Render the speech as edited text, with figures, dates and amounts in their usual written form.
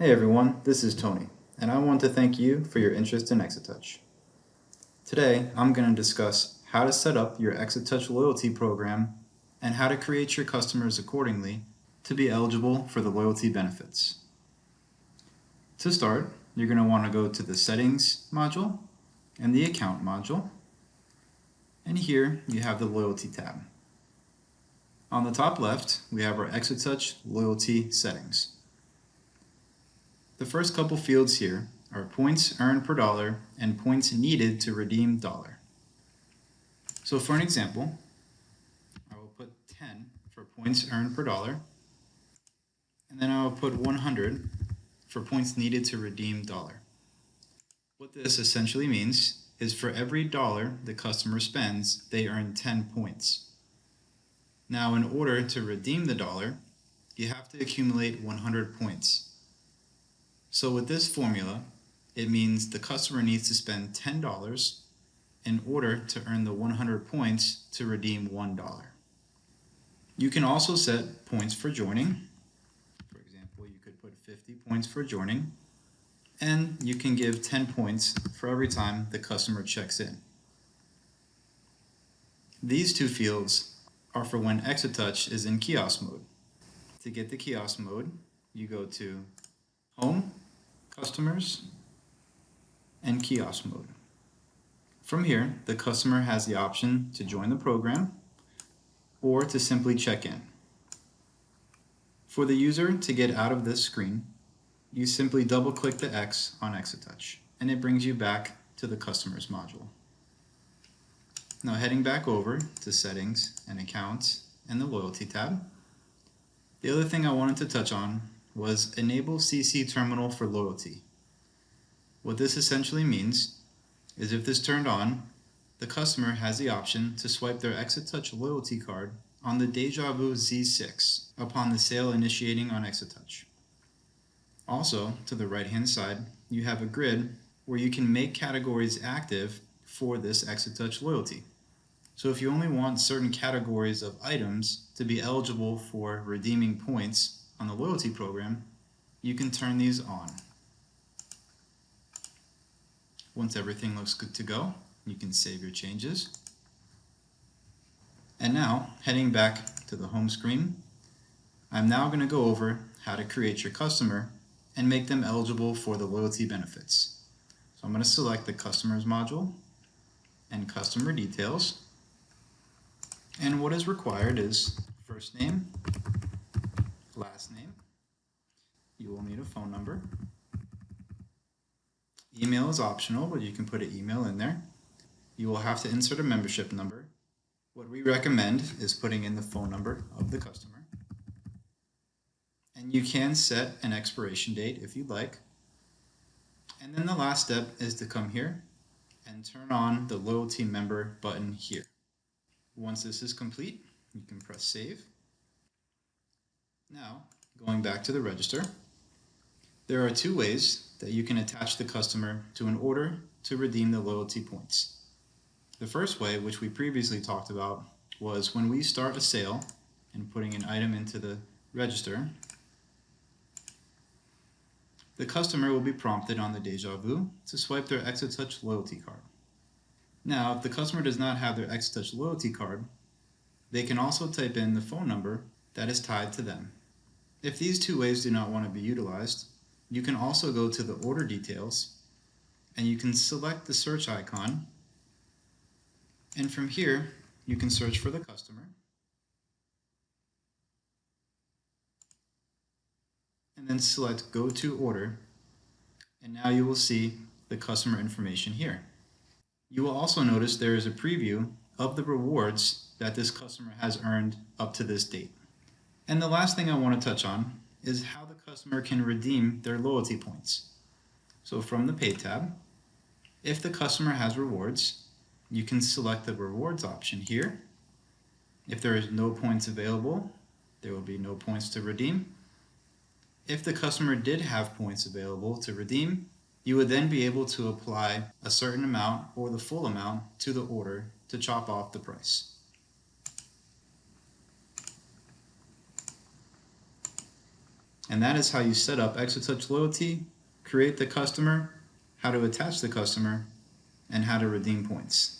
Hey everyone, this is Tony, and I want to thank you for your interest in Exatouch. Today, I'm going to discuss how to set up your Exatouch loyalty program and how to create your customers accordingly to be eligible for the loyalty benefits. To start, you're going to want to go to the Settings module and the Account module, and here you have the Loyalty tab. On the top left, we have our Exatouch loyalty settings. The first couple fields here are points earned per dollar and points needed to redeem dollar. So for an example, I will put 10 for points earned per dollar, and then I will put 100 for points needed to redeem dollar. What this essentially means is for every dollar the customer spends, they earn 10 points. Now in order to redeem the dollar, you have to accumulate 100 points. So with this formula, it means the customer needs to spend $10 in order to earn the 100 points to redeem $1. You can also set points for joining. For example, you could put 50 points for joining, and you can give 10 points for every time the customer checks in. These two fields are for when Exatouch is in kiosk mode. To get the kiosk mode, you go to Home, Customers, and Kiosk mode. From here, the customer has the option to join the program or to simply check in. For the user to get out of this screen, you simply double-click the X on Exatouch, and it brings you back to the Customers module. Now heading back over to Settings and Accounts and the Loyalty tab, the other thing I wanted to touch on was Enable CC Terminal for Loyalty. What this essentially means is if this turned on, the customer has the option to swipe their Exatouch loyalty card on the Deja Vu Z6 upon the sale initiating on Exatouch. Also, to the right-hand side, you have a grid where you can make categories active for this Exatouch loyalty. So if you only want certain categories of items to be eligible for redeeming points on the loyalty program, you can turn these on. Once everything looks good to go, you can save your changes. And now, heading back to the home screen, I'm now going to go over how to create your customer and make them eligible for the loyalty benefits. So I'm going to select the Customers module and Customer Details. And what is required is first name, last name. You will need a phone number. Email is optional, but you can put an email in there. You will have to insert a membership number. What we recommend is putting in the phone number of the customer. And you can set an expiration date if you'd like. And then the last step is to come here and turn on the loyalty member button here. Once this is complete, you can press save. Now, going back to the register, there are two ways that you can attach the customer to an order to redeem the loyalty points. The first way, which we previously talked about, was when we start a sale and putting an item into the register, the customer will be prompted on the Deja Vu to swipe their Exatouch loyalty card. Now, if the customer does not have their Exatouch loyalty card, they can also type in the phone number that is tied to them. If these two ways do not want to be utilized, you can also go to the order details and you can select the search icon, and from here you can search for the customer and then select Go to Order, and now you will see the customer information here. You will also notice there is a preview of the rewards that this customer has earned up to this date. And the last thing I want to touch on is how the customer can redeem their loyalty points. So from the Pay tab, if the customer has rewards, you can select the rewards option here. If there is no points available, there will be no points to redeem. If the customer did have points available to redeem, you would then be able to apply a certain amount or the full amount to the order to chop off the price. And that is how you set up Exatouch Loyalty, create the customer, how to attach the customer, and how to redeem points.